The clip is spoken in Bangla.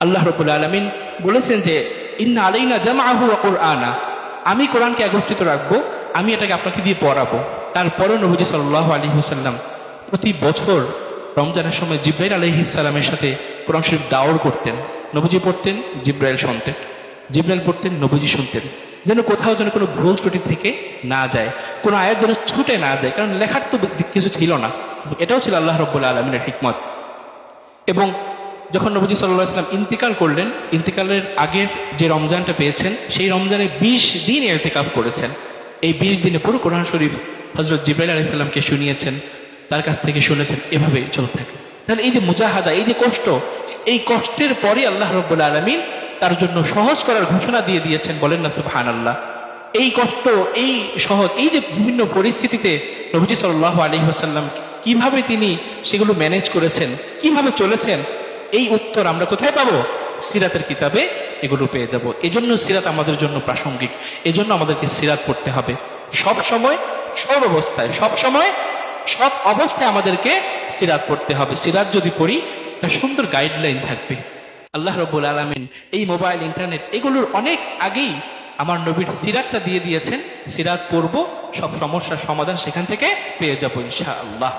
আল্লাহ রাব্বুল আলামিন বলেছেন যে ইন্না আলাইনা জামআহু ওয়া কুরআনা, আমি কোরআনকে একত্রিত রাখবো, আমি এটাকে আপনাকে দিয়ে পড়াবো। তারপরও নবীজি সাল্লাল্লাহু আলাইহি ওয়াসাল্লাম প্রতি বছর রমজানের সময় জিবরাইল আলাইহিস সালামের সাথে কোরআন শরীফ দাওর করতেন। নবীজি পড়তেন, জিবরাইল শুনতেন, জিবরাইল পড়তেন, নবীজি শুনতেন, যেন কোথাও যেন কোনো ভুল ত্রুটি থেকে না যায়, কোনো আয়াত যেন ছুটে না যায়, কারণ লেখার তো কিছু ছিল না। এটাও ছিল আল্লাহ রাব্বুল আলামিনের হিকমত। এবং যখন নবীজি সাল্লাল্লাহু আলাইহি ওয়াসাল্লাম ইন্তিকাল করলেন, ইন্তিকালের আগের যে রমজানটা পেয়েছেন সেই রমজানে 20 দিন ইতিকাফ করেছেন। এই 20 দিনে পুরো কোরআন শরীফ হযরত জিবরাইল আলাইহিস সালামকে শুনিয়েছেন, তার কাছ থেকে শুনেছেন, এভাবে চলতে থাকে। তাহলে এই যে মুজাহাদা, এই যে কষ্ট, এই কষ্টের পরে আল্লাহ রাব্বুল আলামিন তার জন্য সহজ করার ঘোষণা দিয়ে দিয়েছেন। বলেন না সুবহানাল্লাহ। এই কষ্ট, এই সহজ, এই যে বিভিন্ন পরিস্থিতিতে নবীজি সাল্লাল্লাহু আলাইহি ওয়াসাল্লাম কিভাবে তিনি সেগুলো ম্যানেজ করেছেন, কিভাবে চলেছেন, এই উত্তর আমরা কোথায় পাবো? সিরাতের কিতাবে এগুলো পেয়ে যাব। এজন্য সিরাত আমাদের জন্য প্রাসঙ্গিক, এজন্য আমাদেরকে সিরাত পড়তে হবে সব সময়, সব অবস্থায়, সব সময় সব অবস্থায় আমাদেরকে সিরাত পড়তে হবে। সিরাত যদি পড়ি, একটা সুন্দর গাইডলাইন থাকবে। আল্লাহ রাব্বুল আলামিন এই মোবাইল, ইন্টারনেট এগুলোর অনেক আগেই আমার নবীর সিরাতটা দিয়ে দিয়েছেন। সিরাত পড়বো, সব সমস্যার সমাধান সেখান থেকে পেয়ে যাবো ইনশাআল্লাহ।